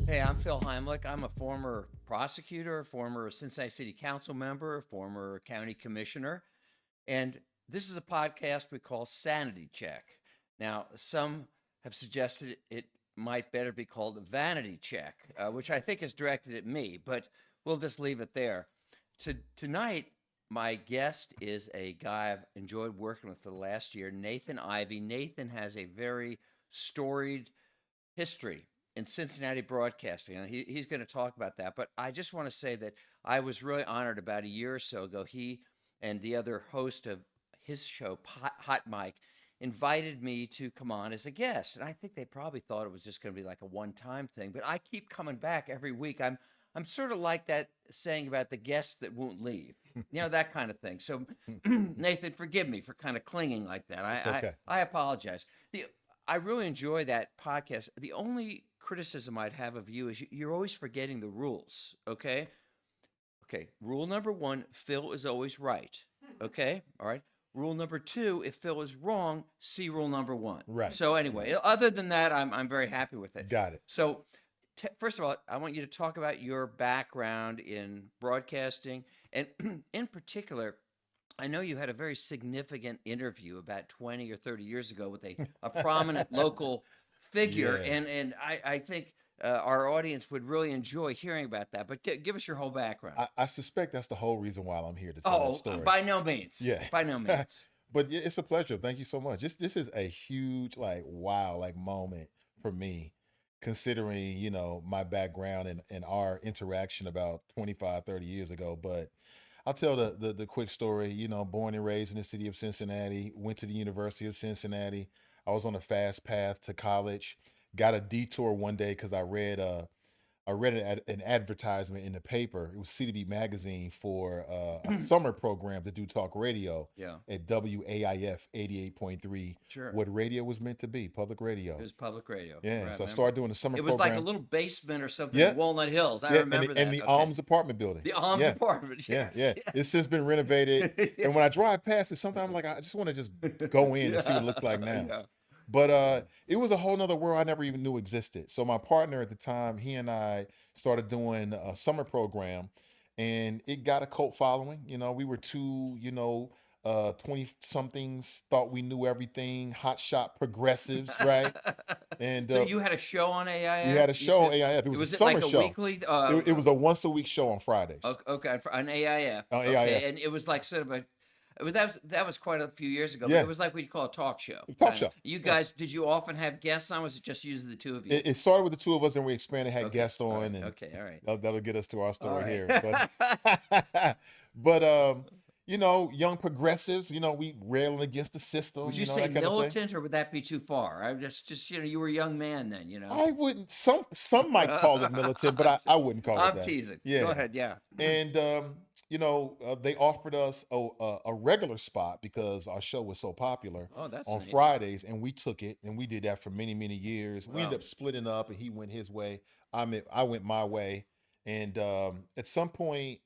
Hey, I'm Phil Heimlich. I'm a former prosecutor, a former Cincinnati City Council member, a former county commissioner, and this is a podcast we call Sanity Check. Now, some have suggested it might better be called Vanity Check, which I think is directed at me, but we'll just leave it there. Tonight, my guest is a guy I've enjoyed working with for the last year, Nathan Ivey. Nathan has a very storied history in Cincinnati broadcasting, and he's going to talk about that. But I just want to say that I was really honored about a year or so ago. He and the other host of his show, Hot Mike, invited me to come on as a guest, and I think they probably thought it was just going to be like a one-time thing. But I keep coming back every week. I'm sort of like that saying about the guests that won't leave, that kind of thing. So, Nathan, forgive me for kind of clinging like that. It's okay. I apologize. I really enjoy that podcast. The only criticism I'd have of you is you're always forgetting the rules. Okay. Rule number one: Phil is always right. Okay. All right. Rule number two: if Phil is wrong, see rule number one. Right. So anyway, other than that, I'm very happy with it. Got it. So, first of all, I want you to talk about your background in broadcasting, and in particular, I know you had a very significant interview about 20 or 30 years ago with a prominent local figure, Yeah. and I think our audience would really enjoy hearing about that. But give us your whole background. I suspect that's the whole reason why I'm here to tell that story. By no means. Yeah. By no means. But yeah, it's a pleasure. Thank you so much. This is a huge moment for me, considering, my background and our interaction about 25, 30 years ago. But I'll tell the quick story. Born and raised in the city of Cincinnati, went to the University of Cincinnati. I was on a fast path to college. Got a detour one day because I read an advertisement in the paper. It was CDB magazine for a summer program to do talk radio Yeah. at WAIF 88.3. Sure. What radio was meant to be, public radio. It was public radio. Yeah, Right, so I remember? started doing the summer It was program. like a little basement or something Yeah. in Walnut Hills. I Yeah, remember that. and the Okay. Alms apartment building. The Alms Yeah. apartment. Yeah, Yes. yeah. yes. It's since been renovated. And when I Yes. drive past it, sometimes I'm like, I just want to just go in and see what it looks like now. Yeah. But it was a whole nother world I never even knew existed. So my partner at the time, he and I started doing a summer program, and it got a cult following. We were two, 20 somethings, thought we knew everything, hotshot progressives, right? And So you had a show on AIF? we had a You show on said- AIF. It was a Was it summer like a show. weekly? It was a once a week show on Fridays. Okay, for an AIF. On Okay, AIF. and it was like sort of a. That was quite a few years ago. But Yeah. it was like we'd call a talk show. Talk kinda. show. You Yeah. guys, did you often have guests on? Was it just usually the two of you? It started with the two of us, and we expanded, had Okay, guests all on, right, and okay, all right. that'll get us to our All story right. here. But young progressives, we railing against the system. Would you that say kind of thing. militant, or would that be too far? I just you were a young man then, I wouldn't. Some might call it militant, but I wouldn't call it I'm that. teasing. Yeah. Go ahead. Yeah. And they offered us a regular spot because our show was so popular Oh, that's on neat. Fridays, and we took it, and we did that for many, many years. We Wow. ended up splitting up, and he went his way. I went my way, and at some point,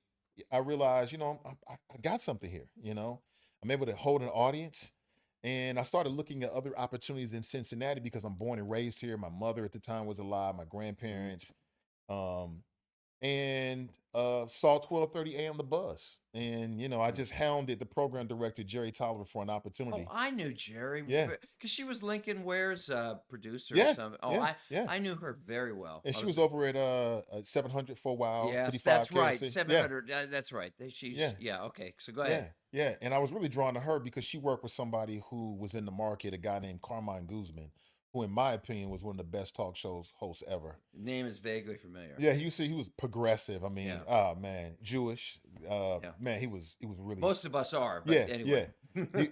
I realized, I got something here. I'm able to hold an audience, and I started looking at other opportunities in Cincinnati because I'm born and raised here. My mother at the time was alive, my grandparents. And saw 12:30 a.m. The Buzz, and I just hounded the program director Jerry Tolliver for an Oh, opportunity. I knew Jerry. Yeah. Because she was Lincoln Ware's producer or Yeah, something. Oh, yeah, yeah. I knew her very well. And I she was over at 700 for a while. Yes, 55 that's right. KRC. 700. That's right. She's Yeah. yeah. Okay. So go Yeah, ahead. yeah. And I was really drawn to her because she worked with somebody who was in the market, a guy named Carmine Guzman, who, in my opinion, was one of the best talk shows hosts ever. Name is vaguely familiar. Yeah, he was progressive. I mean, Yeah. oh man, Jewish. Yeah. Man, he was really. Most of us are. But Yeah, anyway. yeah.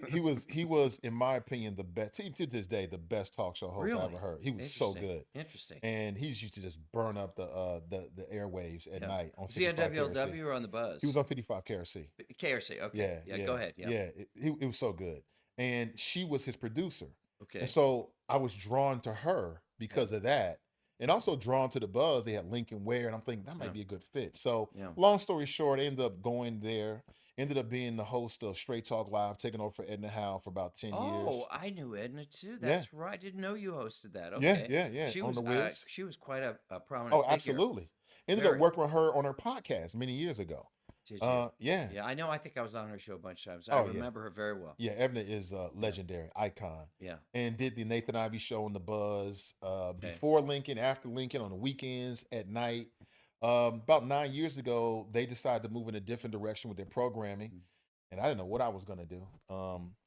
He was, in my opinion, the best to this day, the best talk show host I Really? ever heard. He was so Interesting. good. Interesting. And he's used to just burn up the airwaves at Yeah. night on Was he on 55 KRC. WLW or on the Buzz? He was on 55 KRC. KRC. Okay. Yeah. Go ahead. Yeah. Yeah. It was so good. And she was his producer. Okay. And so I was drawn to her because of that. And also drawn to the Buzz. They had Lincoln Ware, and I'm thinking that might Yeah. be a good fit. So Yeah. long story short, I ended up going there. Ended up being the host of Straight Talk Live, taking over for Edna Howe for about 10 Oh, years. I knew Edna too. Yeah, That's right. I didn't know you hosted that. yeah, Okay. yeah, yeah. On the Wiz. She was quite a prominent Oh, figure. absolutely. Ended up Very. working with her on her podcast many years ago. Did you? Yeah. Yeah, I know. I think I was on her show a bunch of times. I Oh, yeah. remember her very well. Yeah, Edna is a Yeah. legendary icon. Yeah. And did the Nathan Ivey show on the Buzz Okay. before Lincoln, after Lincoln, on the weekends, at night. About 9 years ago, they decided to move in a different direction with their programming, Mhm. and I didn't know what I was going to do.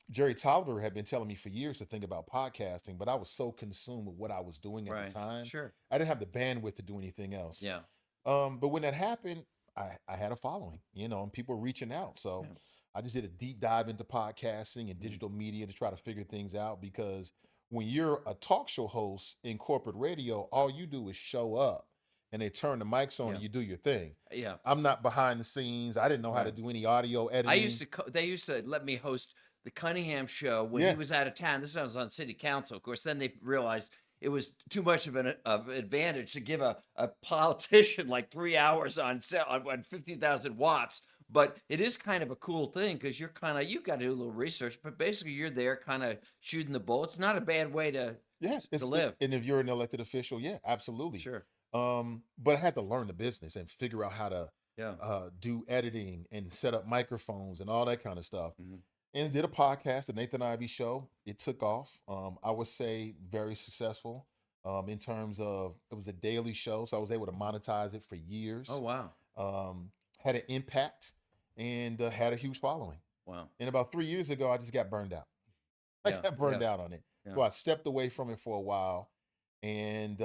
Jerry Tolliver had been telling me for years to think about podcasting, but I was so consumed with what I was doing at the Right. time, Sure. I didn't have the bandwidth to do anything else. Yeah. But when that happened, I had a following, and people were reaching out. So Yeah. I just did a deep dive into podcasting and Mhm. digital media to try to figure things out, because when you're a talk show host in corporate radio, all you do is show up and they turn the mics on Yeah. and you do your thing. Yeah. I'm not behind the scenes. I didn't know how to Right. do any audio I used editing. to. They used to let me host the Cunningham show when he Yeah. was out of town. This was on city council, of course. Then they realized it was too much of an advantage to give a politician like 3 hours on 50,000 watts. But it is kind of a cool thing because you got to do a little research. But basically, you're there, kind of shooting the bull. It's not a bad way to Yes. live. And if you're an elected official, yeah, absolutely. Sure. But I had to learn the business and figure out how to Yeah. do editing and set up microphones and all that kind of stuff. Mhm. And did a podcast, the Nathan Ivey Show. It took off. I would say very successful in terms of it was a daily show, so I was able to monetize it for years. Oh wow. Had an impact and had a huge following. Wow. And about 3 years ago, I just got burned out. I Yeah. got burned Yeah. out on it. So Yeah. I stepped away from it for a while and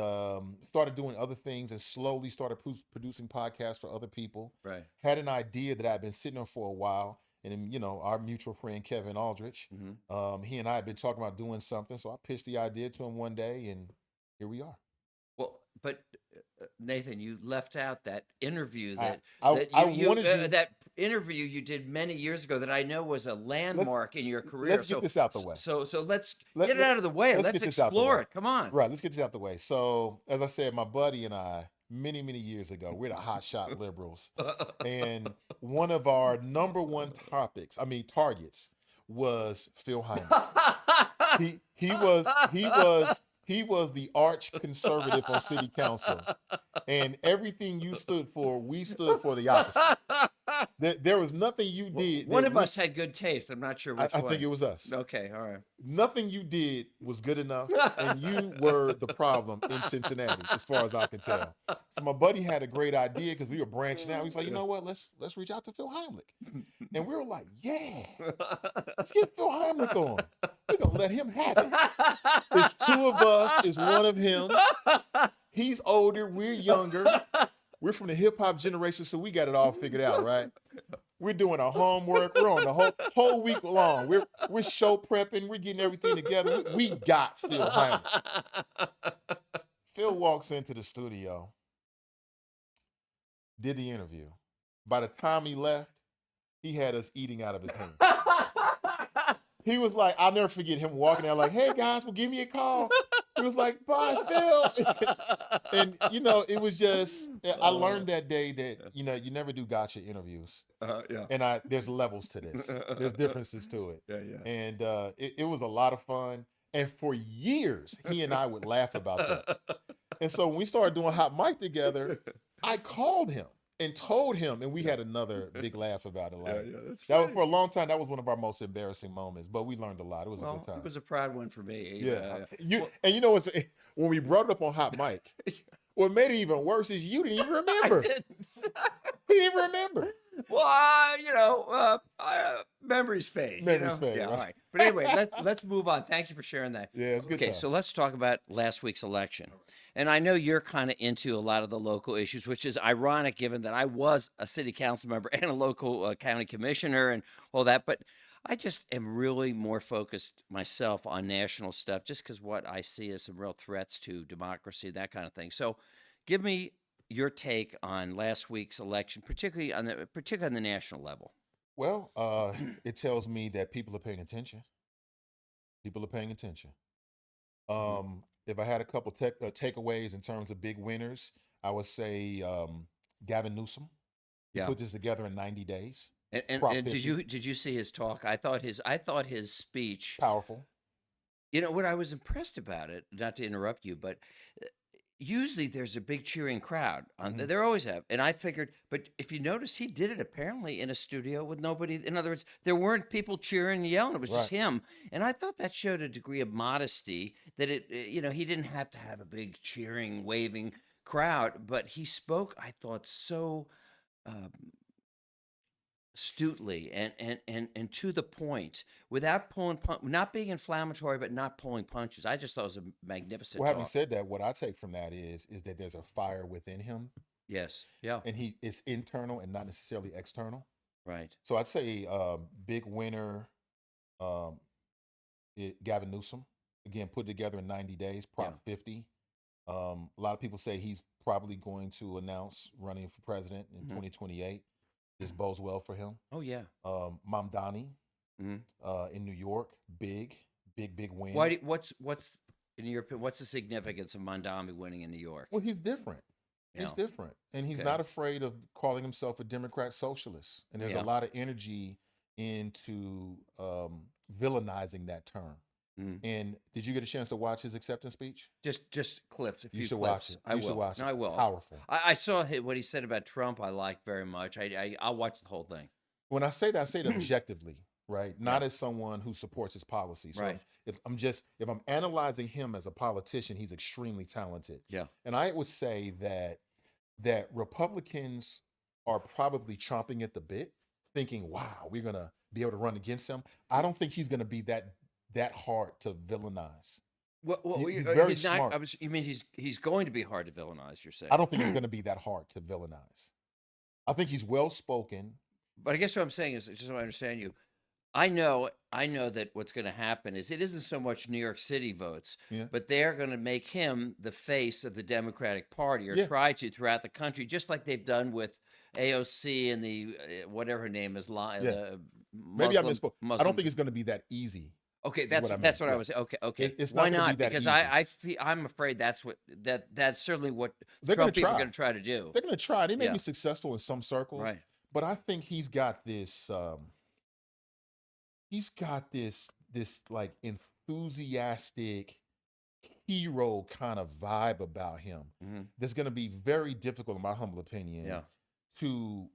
started doing other things and slowly started producing podcasts for other people. Right. Had an idea that I'd been sitting on for a while. And then, our mutual friend, Kevin Aldrich, Hmm. he and I had been talking about doing something. So I pitched the idea to him one day and here we are. Well, but Nathan, you left out that interview I, that I, I you wanted you, that interview you did many years ago that I know was a landmark in your career. let's get this out the way. So let's Let, get it let, out of the way. let's Let's get this out the explore way. it. Come on. Right, let's get this out the way. So, as I said, my buddy and I, many years ago, we're the hotshot liberals. And one of our number one targets was Phil Heimlich. He was the arch conservative on city council. And everything you stood for, we stood for the opposite. There was nothing you did. One of us had good taste. I'm not sure which I one. think it was us. Okay, all right. Nothing you did was good enough, and you were the problem in Cincinnati, as far as I can tell. So my buddy had a great idea because we were branching out. He's like, you know what? Let's reach out to Phil Heimlich, and we were like, yeah, let's get Phil Heimlich on. We're gonna let him have it. It's two of us. It's one of him. He's older. We're younger. We're from the hip hop generation, so we got it all figured out, right? We're doing our homework. We're on the whole week long. We're show prepping. We're getting everything together. We got Phil Heimlich. Phil walks into the studio, did the interview. By the time he left, he had us eating out of his hand. He was like, I'll never forget him walking out like, hey guys, well, give me a call. He was like, bye, Phil. And, it was just, I learned that day that, you never do gotcha interviews. Yeah. And there's levels to this. There's differences to it. Yeah. And it was a lot of fun. And for years, he and I would laugh about that. And so when we started doing Hot Mic together, I called him and told him, and we had another big laugh about it. Like, That's that was funny. for a long time. That was one of our most embarrassing moments, but we learned a lot. It was a good time. It was a proud one for me. Yeah. Well, And when we brought it up on Hot Mic, what made it even worse is you didn't even I remember. didn't. He didn't even remember. Well, memories fade. Memories fade, Yeah, right? all right. But anyway, let's move on. Thank you for sharing that. Yeah, it's good Okay, time. so let's talk about last week's election. And I know you're kind of into a lot of the local issues, which is ironic given that I was a city council member and a local county commissioner and all that. But I just am really more focused myself on national stuff just because what I see as some real threats to democracy, that kind of thing. So give me your take on last week's election, particularly on the national level. Well, it tells me that people are paying attention. People are paying attention. If I had a couple takeaways in terms of big winners, I would say Gavin Newsom. He Yeah. put this together in 90 days. And Prop did 50, you see his talk? I thought his speech. powerful. You know what I was impressed about it. Not to interrupt you, but uh, usually there's a big cheering crowd. Hmm. There always have, and I figured. But if you notice, he did it apparently in a studio with nobody. In other words, there weren't people cheering and yelling. It was just Right. him, and I thought that showed a degree of modesty. That he didn't have to have a big cheering, waving crowd, but he spoke. I thought so. Um, astutely and to the point without not being inflammatory but not pulling punches. I just thought it was a magnificent Well, having talk. said that, what I take from that is that there's a fire within him, Yes. Yeah. and he is internal and not necessarily external. Right. So I'd say big winner, um, Gavin Newsom, again put together in 90 days, Yeah. Prop 50. A lot of people say he's probably going to announce running for president in Hmm. 2028. This bodes well for him. Oh yeah. Mamdani Hmm. in New York, big Why win. do, what's in your opinion, what's the significance of Mondami winning in New York? Well, he's different. He's Yeah. different. And he's Okay. not afraid of calling himself a Democrat socialist. And there's a Yeah. lot of energy into villainizing that term. Mhm. And did you get a chance to watch his acceptance speech? Just clips, a You few should watch clips. it. I You should will. watch No, it. I will. Powerful. I saw what he said about Trump. I like very much. I'll watch the whole thing. When I say that, I say it objectively, right? Yeah. Not as someone who supports his policy. So Right. if I'm analyzing him as a politician, he's extremely talented. Yeah. And I would say that Republicans are probably chomping at the bit, thinking, "Wow, we're gonna be able to run against him." I don't think he's gonna be that hard to villainize. He's very He's not. smart. You mean he's going to be hard to villainize? You're I saying, don't think he's gonna be that hard to villainize. I think he's well spoken. but I guess what I'm saying is, just so I understand you, I know that what's going to happen is it isn't so much New York City votes, Yeah, but they're going to make him the face of the Democratic Party, or yeah, try to throughout the country, just like they've done with AOC and the whatever her name is, yeah. the Maybe I Muslim misspoke. I don't Muslim. think it's gonna be that easy. Okay, Is what I meant. that's what I was. Yes, Okay, okay. it's Why not gonna be not? that Because easy. I'm afraid that's certainly what They're gonna Trump people are try. going to try to do. They're gonna try. They may Yeah. be successful in some circles, Right. but I think he's got this. He's got this like enthusiastic hero kind of vibe about him. Hmm. That's going to be very difficult, in my humble opinion, Yeah. to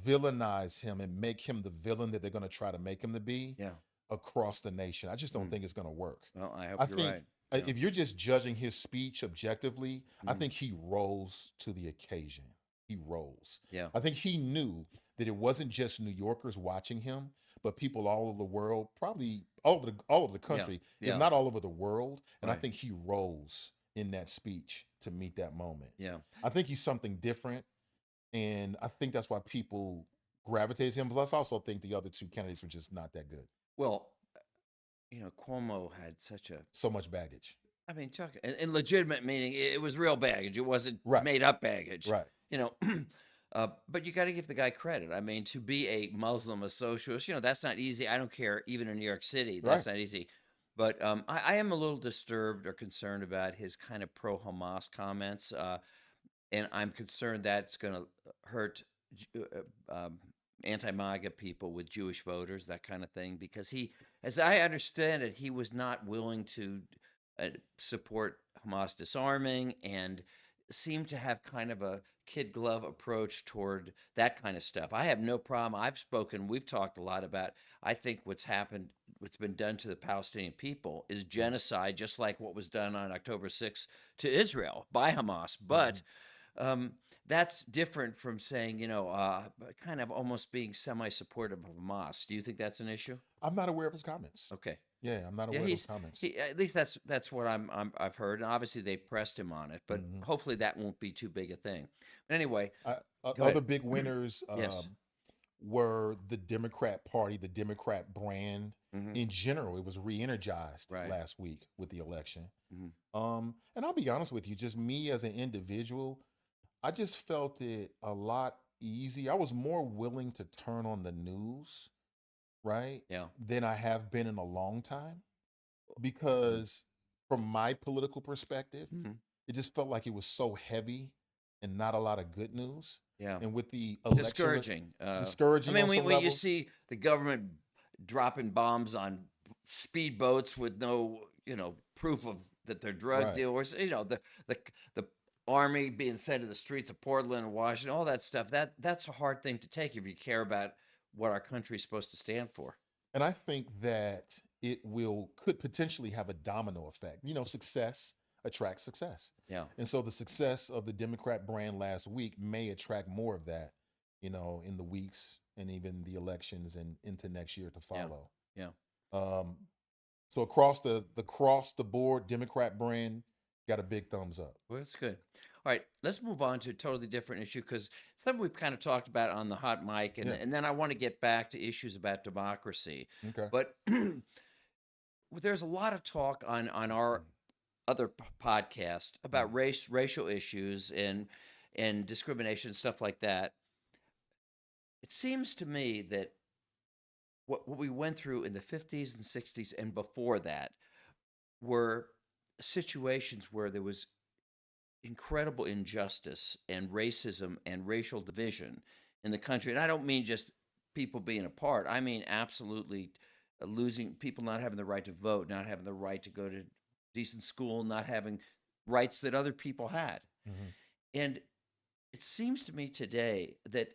villainize him and make him the villain that they're going to try to make him to be Yeah. across the nation. I just don't Mm. think it's going to work. Well, I I hope you're think right. Yeah. if you're just judging his speech objectively, I Mm. think he rose to the occasion. He rose. Yeah. I think he knew that it wasn't just New Yorkers watching him, but people all over the world, probably all over the Yeah. country, if Yeah. not all over the world. And I Right. think he rose in that speech to meet that moment. Yeah. I think he's something different, and I think that's why people gravitate to him. Plus, I also think the other two candidates were just not that good. Well, Cuomo had such a, So much baggage. I mean, talk and legitimate, meaning it was real baggage. It wasn't Right. made up baggage. Right. You know, but you got to give the guy credit. I mean, to be a Muslim, a socialist, that's not easy. I don't care. Even in New York City, that's Right. not easy. But I am a little disturbed or concerned about his kind of pro-Hamas comments, and I'm concerned that's going to hurt anti-MAGA people with Jewish voters, that kind of thing, because as I understand it, he was not willing to support Hamas disarming and seemed to have kind of a kid glove approach toward that kind of stuff. I have no problem. We've talked a lot about, I think what's been done to the Palestinian people is genocide, just like what was done on October 6th to Israel by Hamas. But that's different from saying, kind of almost being semi-supportive of Hamas. Do you think that's an issue? I'm not aware of his comments. Okay. Yeah, I'm not Yeah, aware of those comments. at least that's what I've heard, and obviously they pressed him on it, but Mhm. hopefully that won't be too big a thing. But anyway, go Other ahead. big winners Yes. were the Democrat Party, the Democrat brand Hmm. in general. It was re-energized Right. last week with the election. Hmm. And I'll be honest with you, just me as an individual, I just felt it a lot easier. I was more willing to turn on the news, right, Yeah. than I have been in a long time, because from my political perspective, Hmm. it just felt like it was so heavy and not a lot of good news. Yeah. And with the election Discouraging. I discouraging mean, on some when you levels, see the government dropping bombs on speedboats with no, proof of that they're drug right? dealers, the the army being sent to the streets of Portland and Washington, all that stuff. That's a hard thing to take if you care about what our country is supposed to stand for. And I think that it will could potentially have a domino effect. Success attracts success. Yeah. And so the success of the Democrat brand last week may attract more of that, in the weeks and even the elections and into next year to Yeah. follow. Yeah. Um, so across the board, Democrat brand got a big thumbs up. Well, that's good. All right, let's move on to a totally different issue because something we've kind of talked about on the hot mic, and, Yeah. and then I want to get back to issues about democracy. Okay. But there's a lot of talk on our other podcast about racial issues and discrimination, stuff like that. It seems to me that what we went through in the 50s and 60s and before that were situations where there was incredible injustice and racism and racial division in the country. And I don't mean just people being apart. I mean absolutely losing people, not having the right to vote, not having the right to go to decent school, not having rights that other people had. Mhm. And it seems to me today that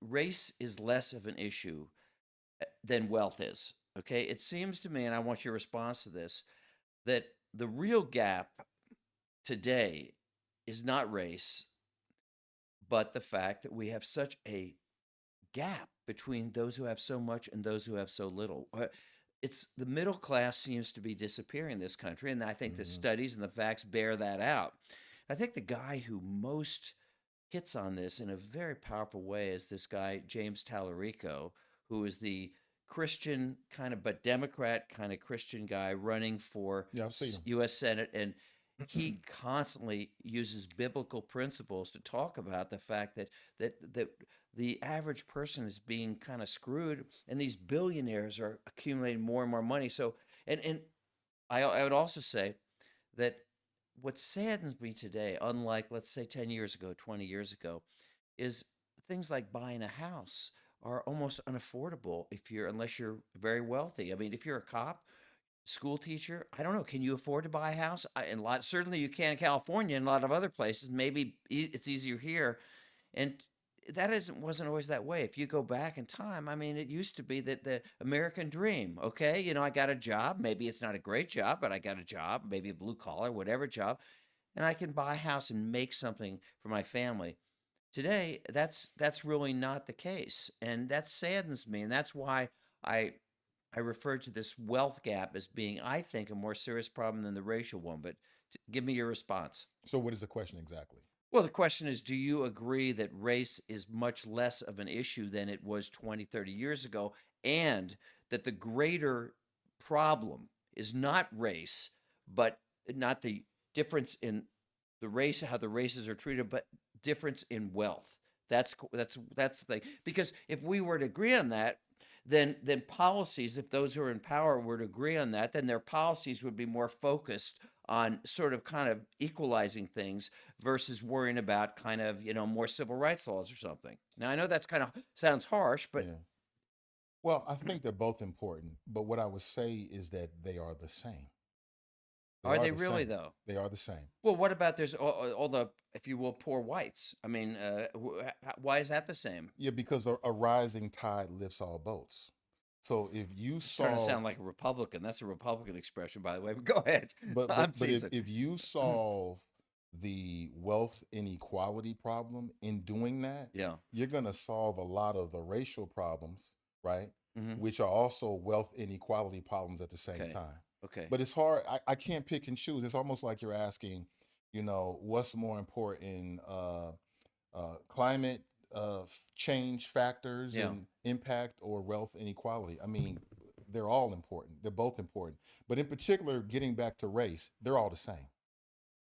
race is less of an issue than wealth is. Okay? It seems to me, and I want your response to this, that the real gap today is not race, but the fact that we have such a gap between those who have so much and those who have so little. It's the middle class seems to be disappearing in this country, and I think the Mhm. studies and the facts bear that out. I think the guy who most hits on this in a very powerful way is this guy James Tallarico, who is the Christian kind of but Democrat kind of Christian guy running for Yeah, I've seen U.S. Senate, and he them. constantly uses biblical principles to talk about the fact that the average person is being kind of screwed, and these billionaires are accumulating more and more money. So, and I would also say that what saddens me today, unlike let's say 10 years ago, 20 years ago, is things like buying a house are almost unaffordable if you're unless you're very wealthy. I mean, if you're a cop, school teacher, I don't know, can you afford to buy a house? And a lot certainly you can in California and a lot of other places. Maybe it's easier here. And that wasn't always that way. If you go back in time, I mean, it used to be that the American dream, okay, I got a job. Maybe it's not a great job, but I got a job, maybe a blue collar, whatever job, and I can buy a house and make something for my family. Today, that's really not the case, and that saddens me, and that's why I I refer to this wealth gap as being, I think, a more serious problem than the racial one. But give me your response. So what is the question exactly? Well, the question is, do you agree that race is much less of an issue than it was 20, 30 years ago, and that the greater problem is not race, but not the difference in the race, how the races are treated, but difference in wealth. That's the thing. Because if we were to agree on that, then policies, if those who are in power were to agree on that, then their policies would be more focused on sort of kind of equalizing things versus worrying about kind of, more civil rights laws or something. Now, I know that's kind of sounds harsh, but Yeah. Well, I think they're both important, but what I would say is that they are the same. They are are they the really same. though? They are the same. Well, what about there's all the, if you will, poor whites? I mean, why is that the same? Yeah, because a rising tide lifts all boats. So if you It's starting to solve, sound like a Republican. That's a Republican expression, by the way. But go ahead. but I'm but but if teasing. if you solve the wealth inequality problem in doing that, Yeah. you're going to solve a lot of the racial problems, right? Hmm. Which are also wealth inequality problems at the same Okay. time. Okay. But it's hard. I can't pick and choose. It's almost like you're asking, what's more important, climate change factors Yeah. and impact or wealth inequality? I mean, they're all important. They're both important. But in particular, getting back to race, they're all the same.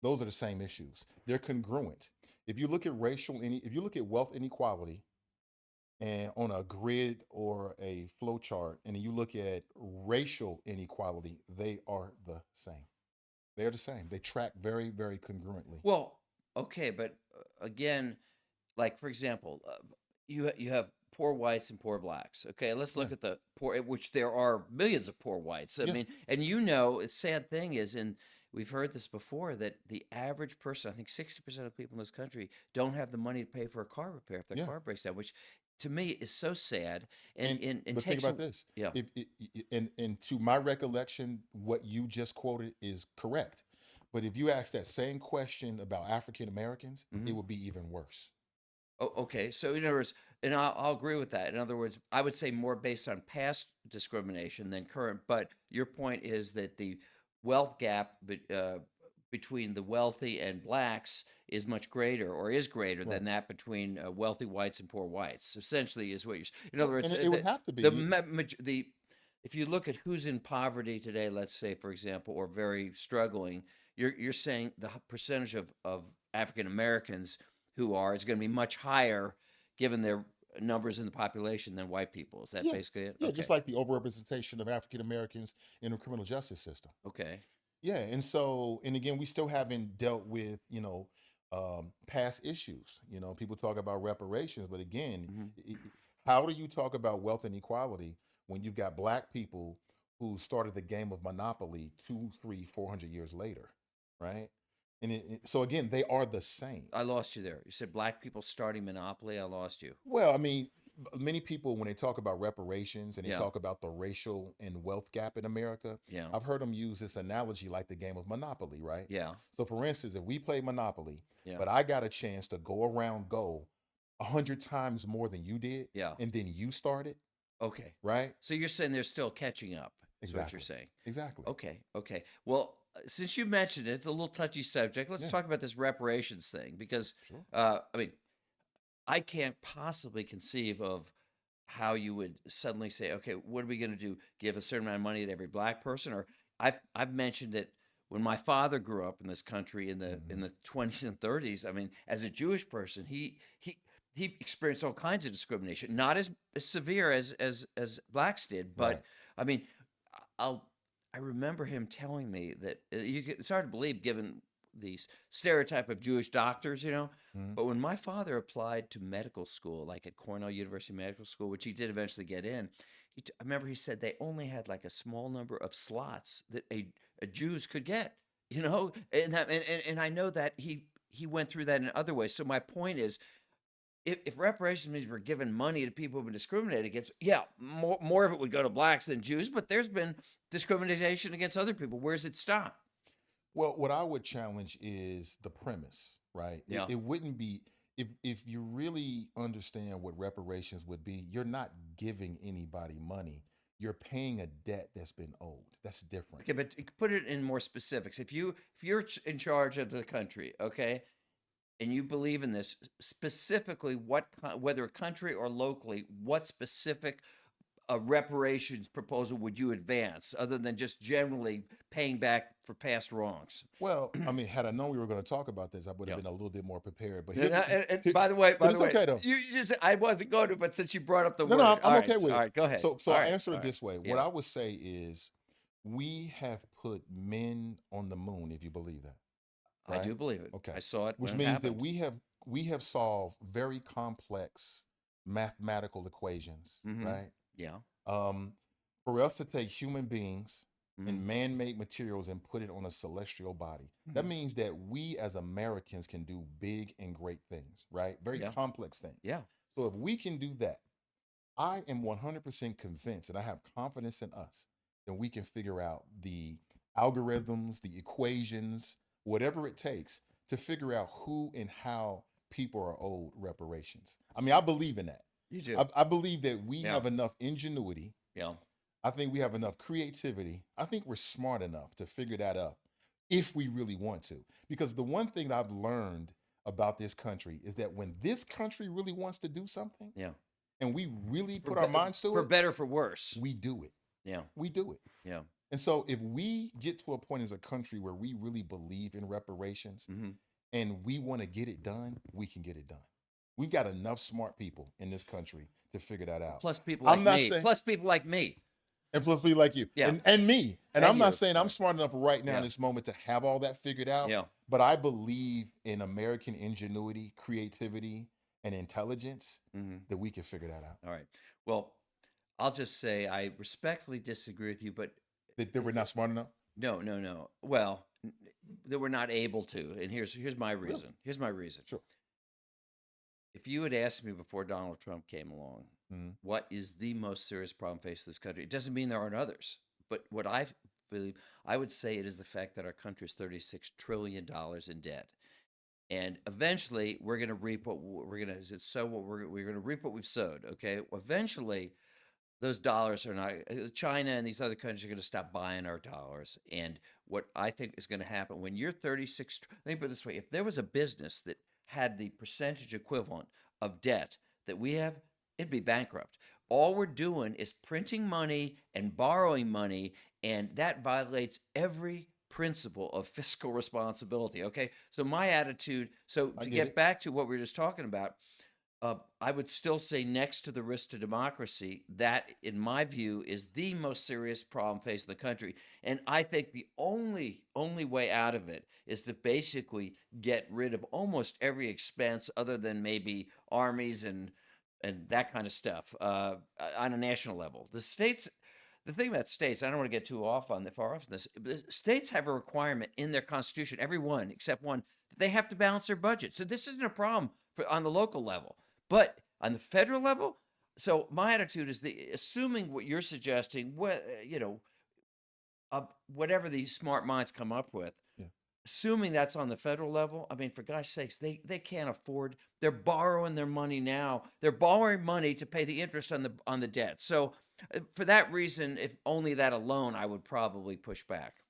Those are the same issues. They're congruent. If you look at if you look at wealth inequality and on a grid or a flow chart, and you look at racial inequality, they are the same. They're the same. They track very, very congruently. Well, Okay, but again, like for example, you have poor whites and poor blacks. Okay, let's Yeah, look at the poor, which there are millions of poor whites. I yeah, mean, and you know, it's sad thing is, and we've heard this before, that the average person, I think 60% of people in this country don't have the money to pay for a car repair if their yeah. car breaks down, which to me is so sad and And and but think takes about this. yeah. If and to my recollection, what you just quoted is correct. But if you ask that same question about African Americans, it Mhm. would be even worse. Oh, okay. So in other words, and I'll agree with that. In other words, I would say more based on past discrimination than current. But your point is that the wealth gap between the wealthy and blacks is much greater, or is greater Right. than that between wealthy whites and poor whites. Essentially, is what you're. In other Well, words, and it would have to the be. the if you look at who's in poverty today, let's say, for example, or very struggling, you're saying the percentage of African Americans who are is going to be much higher given their numbers in the population than white people. Is that Yeah, basically it? yeah, Okay. just like the overrepresentation of African Americans in the criminal justice system. Okay. Yeah, and so, and again, we still haven't dealt with, past issues. People talk about reparations, but again, Hmm. how do you talk about wealth inequality when you've got black people who started the game of monopoly 2, 3, 400 years later, right? And so again, they are the same. I lost you there. You said black people starting monopoly. I lost you. Well, I mean, many people, when they talk about reparations and they Yeah. talk about the racial and wealth gap in America, Yeah. I've heard them use this analogy like the game of Monopoly, right? Yeah. So, for instance, if we play Monopoly, Yeah. but I got a chance to go around go 100 times more than you did, Yeah. and then you started, Okay. right? So you're saying they're still catching up, is what you're Exactly. saying. Exactly. Okay. Okay. Well, since you mentioned it, it's a little touchy subject. Let's Yeah, talk about this reparations thing because, sure. I mean, I can't possibly conceive of how you would suddenly say, okay, what are we going to do? Give a certain amount of money to every black person? Or I've mentioned it when my father grew up in this country in the Hmm. in the 20s and 30s. I mean, as a Jewish person, he experienced all kinds of discrimination, not as severe as blacks did, Right. but I mean, I'll I remember him telling me that it's hard to believe given the stereotype of Jewish doctors, Hmm. but when my father applied to medical school, like at Cornell University Medical School, which he did eventually get in, I remember he said they only had like a small number of slots that a Jews could get, and I know that he went through that in other ways. So my point is, if reparations means we're giving money to people who've been discriminated against, yeah, more of it would go to blacks than Jews, but there's been discrimination against other people. Where's it stop? Well, what I would challenge is the premise, right? It, Yeah. it wouldn't be if you really understand what reparations would be, you're not giving anybody money. You're paying a debt that's been owed. That's different. Okay, but put it in more specifics. If you're in charge of the country, okay, and you believe in this specifically, whether a country or locally, what specific reparations proposal would you advance other than just generally paying back for past wrongs? Well, I mean, had I known we were going to talk about this, I would have Yeah. been a little bit more prepared. But And here- by the way, but it's okay though. you just I wasn't going to, but since you brought up the No, no, word, I'm all okay right, with all it. right, go ahead. So All I'll right, answer all it right, this way. What yeah. I would say is, we have put men on the moon, if you believe that, I do right? believe it. Okay. I saw it Which when it means that happened. we have solved very complex mathematical equations, Hmm. right? Yeah. Um, for us to take human beings Hmm. and man-made materials and put it on a celestial body, that Hmm. means that we as Americans can do big and great things, right? Very Yeah. complex things. Yeah. So if we can do that, I am 100% convinced, and I have confidence in us, that we can figure out the algorithms, the equations, whatever it takes to figure out who and how people are owed reparations. I mean, I believe in that. You do. I believe that we Yeah. have enough ingenuity. Yeah. I think we have enough creativity. I think we're smart enough to figure that out if we really want to. Because the one thing that I've learned about this country is that when this country really wants to do something, Yeah. and we really For put our minds to for it, better, for worse. we do it. Yeah. We do it. Yeah. And so if we get to a point as a country where we really believe in reparations Hmm. and we want to get it done, we can get it done. We've got enough smart people in this country to figure that out. Plus people I'm like not me. saying Plus people like me. And plus be like you. Yeah. And me. And And I'm not you. saying I'm Right. smart enough right now in Yeah. this moment to have all that figured out, Yeah. but I believe in American ingenuity, creativity, and intelligence Hmm. that we can figure that out. All right. Well, I'll just say I respectfully disagree with you, but That we're not smart enough? no, no, no. Well, that we're not able to. And here's my Really? reason. Here's my reason. Sure. If you had asked me before Donald Trump came along, Mhm. what is the most serious problem facing this country? It doesn't mean there aren't others, but what I believe, I would say it is the fact that our country is $36 trillion in debt. And eventually we're going to reap what we're going to sow what we're going to reap what we've sowed. Okay. Eventually those dollars are not, China and these other countries are going to stop buying our dollars. And what I think is going to happen when you're 36, think about it this way, if there was a business that had the percentage equivalent of debt that we have, it'd be bankrupt. All we're doing is printing money and borrowing money, and that violates every principle of fiscal responsibility. Okay. So my attitude, so I to get get it. back to what we were just talking about, I would still say next to the risk to democracy, that, in my view, is the most serious problem facing the country. And I think the only way out of it is to basically get rid of almost every expense other than maybe armies and that kind of stuff on a national level. The states. The thing about states, I don't want to get too far off this. The states have a requirement in their constitution, every one except one, that they have to balance their budget. So this isn't a problem on the local level. But on the federal level, so my attitude is assuming what you're suggesting, whatever these smart minds come up with, Yeah. assuming that's on the federal level, I mean, for God's sakes, they can't afford. They're borrowing their money now. They're borrowing money to pay the interest on the debt. So for that reason, if only that alone, I would probably push back.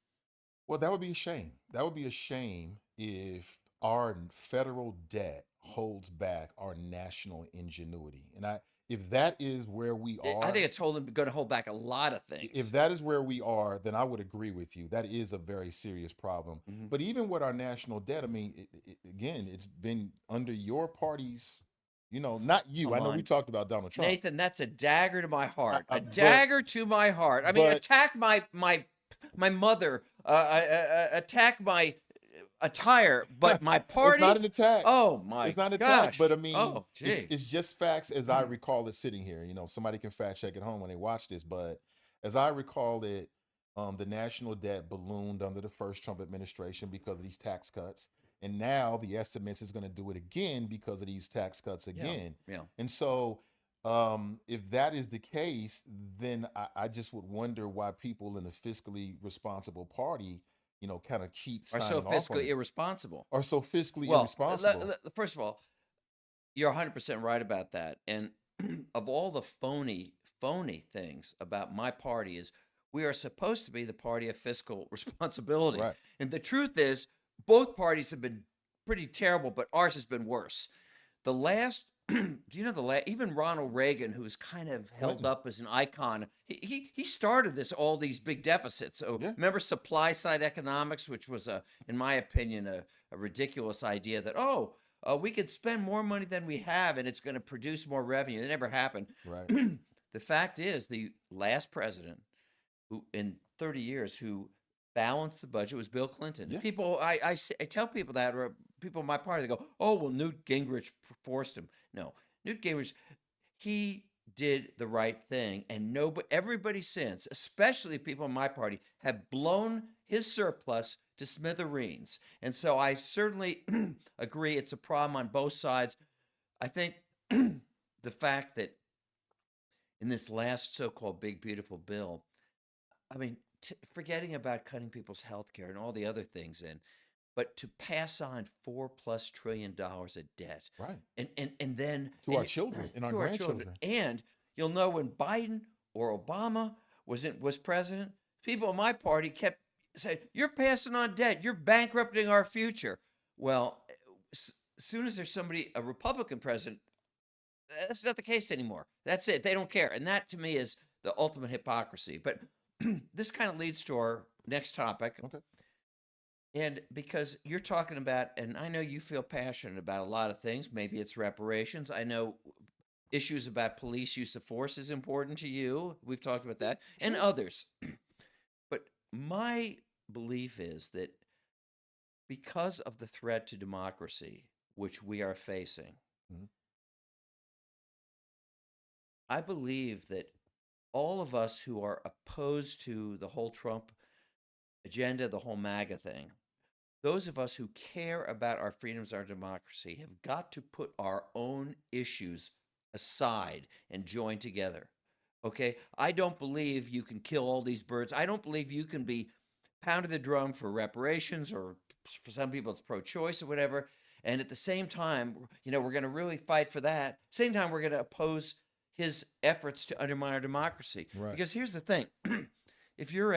Well, that would be a shame. That would be a shame if our federal debt holds back our national ingenuity. And if that is where we I are, think it's going to hold back a lot of if things. that is where we are, then I would agree with you. That is a very serious problem. Mhm. But even with our national debt, I mean, again, it's been under your party's, not you. I Come know we on, talked about Donald Trump, Nathan, that's a dagger to my heart. A but dagger to my heart. I mean, but attack my mother. Attack my attire, but my it's not party. an attack. Oh my It's not an attack, but I gosh. mean, Oh it's gee. it's just facts as I recall it sitting here. Somebody can fact check at home when they watch this, but as I recall it, the national debt ballooned under the first Trump administration because of these tax cuts, and now the estimates is going to do it again because of these tax cuts Yeah. again. Yeah. And so, if that is the case, then I just would wonder why people in the fiscally responsible party, kind of keep Are so signing off on fiscally it, irresponsible. are so fiscally Well, irresponsible. first of all, you're 100% right about that. And of all the phony things about my party is we are supposed to be the party of fiscal responsibility. Right. And the truth is both parties have been pretty terrible, but ours has been worse. The last even Ronald Reagan, who's kind of held Clinton. up as an icon, he started all these big deficits. So Yeah. remember supply side economics, which was in my opinion, a ridiculous idea that we could spend more money than we have and it's going to produce more revenue. It never happened. Right. The fact is, the last president who in 30 years who balanced the budget was Bill Clinton. Yeah. People, I tell people that, or people in my party, they go, "Oh, well, Newt Gingrich forced him." No, Newt Gingrich, he did the right thing, and everybody since, especially people in my party, have blown his surplus to smithereens. And so I certainly agree it's a problem on both sides. I think the fact that in this last so-called big beautiful bill, I mean, forgetting about cutting people's health care and all the other things but to pass on $4+ trillion of debt, Right. and then To our children and our to our children, grandchildren. and you'll know when Biden or Obama was president, people in my party kept saying, "You're passing on debt. You're bankrupting our future." Well, as soon as there's a Republican president, that's not the case anymore. That's it. They don't care, and that to me is the ultimate hypocrisy. But this kind of leads to our next topic. Okay. And because you're talking about, and I know you feel passionate about a lot of things, maybe it's reparations. I know issues about police use of force is important to you. We've talked about that, and Sure. others. But my belief is that because of the threat to democracy which we are facing, Mhm. I believe that all of us who are opposed to the whole Trump agenda, the whole MAGA thing, those of us who care about our freedoms, our democracy, have got to put our own issues aside and join together. Okay? I don't believe you can kill all these birds. I don't believe you can be pounding the drum for reparations, or for some people it's pro-choice or whatever. And at the same time, we're going to really fight for that. Same time, we're going to oppose his efforts to undermine our democracy. Right. Because here's the thing: if you're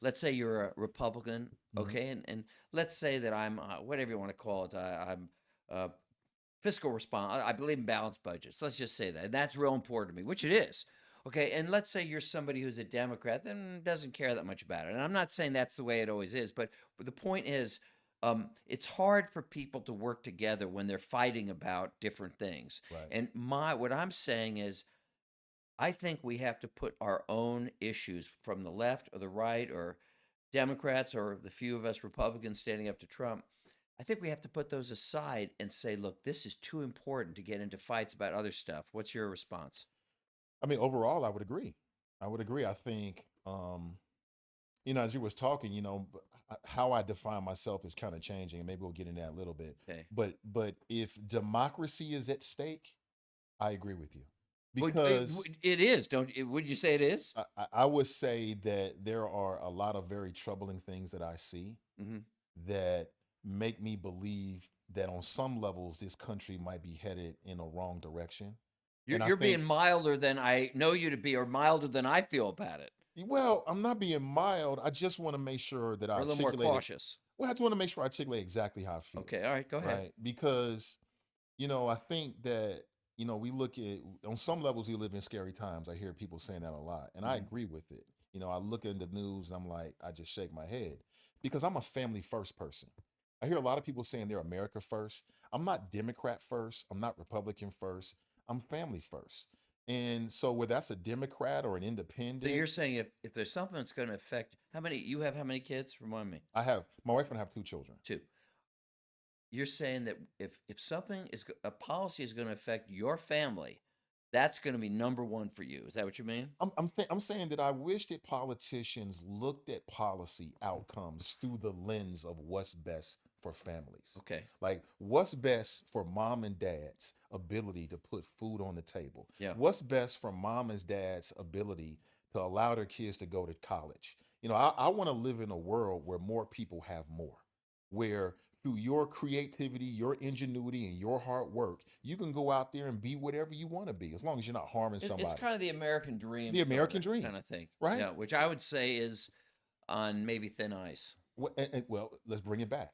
let's say you're a Republican, Mhm. okay, and let's say that I'm whatever you want to call it, I'm fiscal response. I believe in balanced budgets. Let's just say that, and that's real important to me, which it is. Okay, and let's say you're somebody who's a Democrat, then doesn't care that much about it. And I'm not saying that's the way it always is, but the point is, it's hard for people to work together when they're fighting about different things. Right. And what I'm saying is, I think we have to put our own issues from the left or the right or Democrats or the few of us Republicans standing up to Trump. I think we have to put those aside and say, look, this is too important to get into fights about other stuff. What's your response? I mean, overall, I would agree. I would agree. I think, as you was talking, how I define myself is kind of changing, and maybe we'll get into that a little bit. Okay. But if democracy is at stake, I agree with you, Well, because it is, would you say it is? I would say that there are a lot of very troubling things that I see Mm-hmm. that make me believe that on some levels this country might be headed in a wrong direction. You're, And I you're being think, milder than I know you to be, or milder than I feel about it, well, I'm not being mild. I just want to make sure that I or a little more articulate it. cautious. Well, I just want to make sure I articulate exactly how I feel, Okay, all right, go ahead. right? Because, I think that, we look at, on some levels, we live in scary times. I hear people saying that a lot, and I Mm-hmm. agree with it. I look in the news and I'm like, I just shake my head because I'm a family first person. I hear a lot of people saying they're America first. I'm not Democrat first. I'm not Republican first. I'm family first. And so, whether that's a Democrat or an So you're independent, saying if there's something that's going to affect how many kids? Remind me. I have my wife and I have two children. Two. You're saying that if something a policy is going to affect your family, that's going to be number one for you. Is that what you mean? I'm saying that I wish that politicians looked at policy outcomes through the lens of what's best for families. Okay. Like, what's best for mom and dad's ability to put food on the table? Yeah. What's best for mom and dad's ability to allow their kids to go to college? I want to live in a world where more people have more, where through your creativity, your ingenuity, and your hard work, you can go out there and be whatever you want to be, as long as you're not harming It's somebody. kind of the American dream, The American dream, kind of thing. right? Yeah, which I would say is on maybe thin ice. Well, let's bring it back,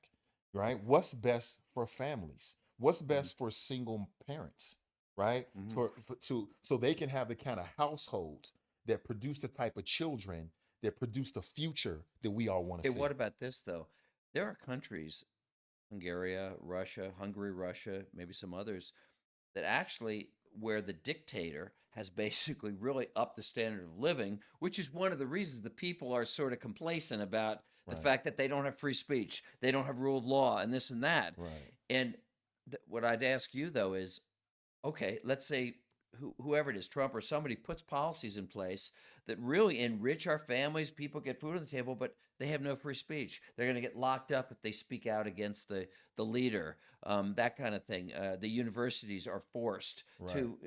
right? What's best for families? What's Mm-hmm. best for single parents, right? Mm-hmm. So they can have the kind of households that produce the type of children that produce the future that we all want to Hey, see. what about this though? There are countries, Hungary, Russia, maybe some others, that actually where the dictator has basically really upped the standard of living, which is one of the reasons the people are sort of complacent about the Right, fact that they don't have free speech, they don't have rule of law, and this and that. right, And what I'd ask you though is, okay, let's say whoever it is, Trump or somebody, puts policies in place that really enrich our families. People get food on the table, but they have no free speech. They're going to get locked up if they speak out against the leader. That kind of thing. The universities are forced right, to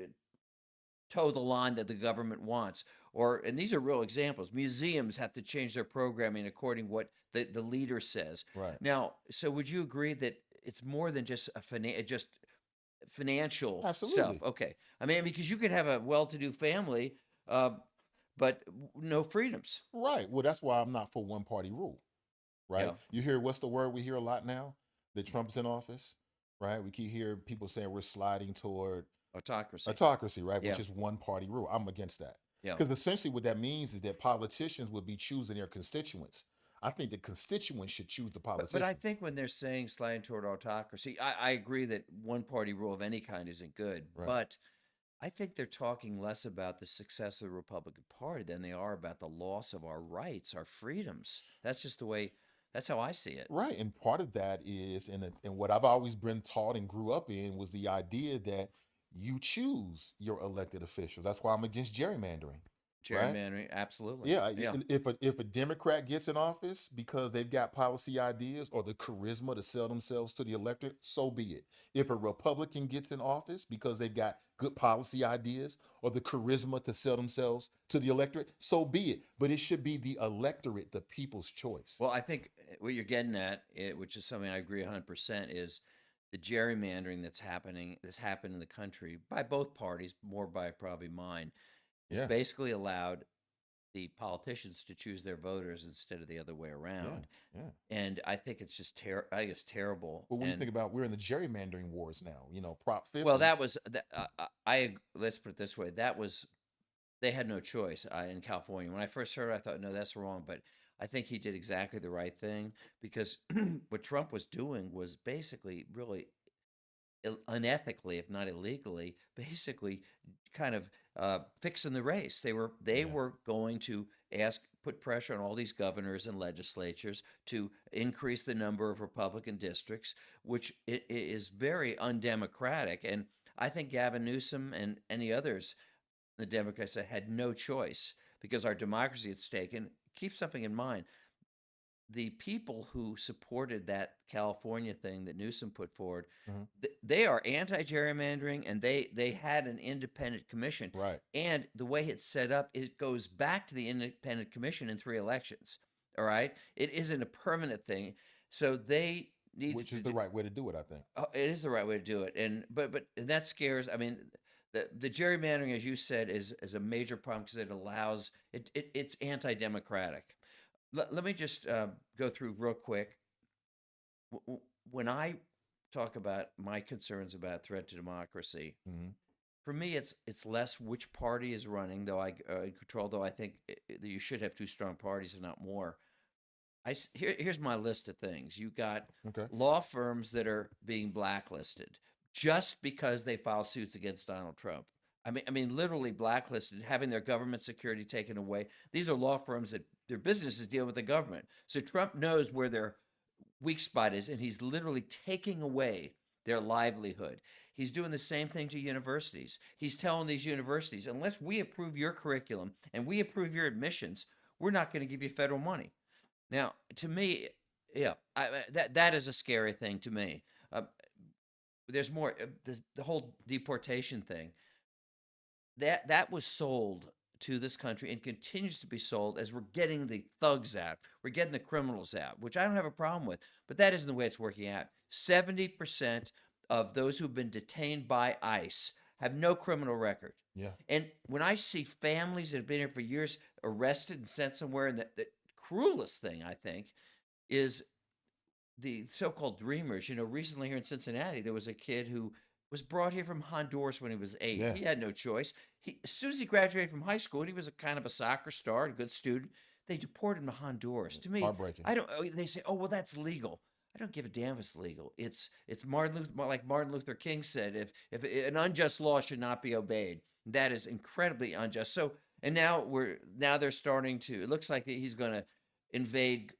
toe the line that the government wants. And these are real examples. Museums have to change their programming according to what the leader says. right. Now, so would you agree that it's more than just just financial stuff? Absolutely. Okay. I mean, because you could have a well-to-do family, but no freedoms. Right. Well, that's why I'm not for one party rule, right? Yeah. You hear, what's the word we hear a lot now that Trump's in office, right? We keep hearing people saying we're sliding toward Autocracy. autocracy, right? Yeah. Which is one party rule. I'm against that. Yeah. Because essentially what that means is that politicians would be choosing their constituents. I think the constituents should choose the But I politician. think when they're saying sliding toward autocracy, I agree that one party rule of any kind isn't good. Right. But I think they're talking less about the success of the Republican Party than they are about the loss of our rights, our freedoms. That's just the way, that's how I see it. Right. And part of that is, and what I've always been taught and grew up in was the idea that you choose your elected officials. That's why I'm against gerrymandering. Right. Gerrymandering, absolutely. Yeah, Yeah. and if a Democrat gets in office because they've got policy ideas or the charisma to sell themselves to the electorate, so be it. If a Republican gets in office because they've got good policy ideas or the charisma to sell themselves to the electorate, so be it. But it should be the electorate, the people's choice. Well, I think what you're getting at, which is something I agree 100%, is the gerrymandering that's happened in the country by both parties, more by probably mine, is Yeah, basically allowed the politicians to choose their voters instead of the other way yeah, around. yeah. And I think it's just I think it's terrible. But when you And think about, we're in the gerrymandering wars now. Prop well, 50. that was let's put it this way. That was, they had no choice in California. When I first heard it, I thought, no, that's wrong. But I think he did exactly the right thing, because what Trump was doing was basically really unethically, if not illegally, basically kind of fixing the race. They Yeah, were going to put pressure on all these governors and legislatures to increase the number of Republican districts, which is very undemocratic. And I think Gavin Newsom and any others, the Democrats, had no choice because our democracy at stake. And keep something in mind: the people who supported that California thing that Newsom put forward, mhm, they are anti-gerrymandering, and they had an independent commission. right. And the way it's set up, it goes back to the independent commission in 3 elections. All right, it isn't a permanent thing, so they needed Which to is the do. right way to do it, I think. Oh, it is the right way to do it, and and that scares. I mean, the gerrymandering, as you said, is a major problem because it allows it's anti-democratic. Let me just go through real quick. When I talk about my concerns about threat to democracy, Hmm. for me, it's less which party is running, though in control. Though I think that you should have two strong parties and not more. Here's my list of things. You got Okay. law firms that are being blacklisted just because they file suits against Donald Trump. I mean, literally blacklisted, having their government security taken away. These are law firms that their business is dealing with the government. So Trump knows where their weak spot is, and he's literally taking away their livelihood. He's doing the same thing to universities. He's telling these universities, unless we approve your curriculum and we approve your admissions, we're not going to give you federal money. Now, to me, yeah, that is a scary thing to me. Uh, there's more. The whole deportation thing, that was sold to this country and continues to be sold as we're getting the thugs out, we're getting the criminals out, which I don't have a problem with. But that isn't the way it's working out. 70% of those who've been detained by ICE have no criminal record. Yeah. And when I see families that have been here for years arrested and sent somewhere, and the cruelest thing, I think, is the so-called dreamers. Recently here in Cincinnati, there was a kid who was brought here from Honduras when he was 8. Yeah. He had no choice. As soon as he graduated from high school, he was a kind of a soccer star, a good student. They deported him to Honduras. To me, Heartbreaking. I don't. They say, "Oh, well, that's legal." I don't give a damn if it's legal. It's like Martin Luther King said, if an unjust law should not be obeyed, that is incredibly unjust. So, and now they're starting to. It looks like he's going to invade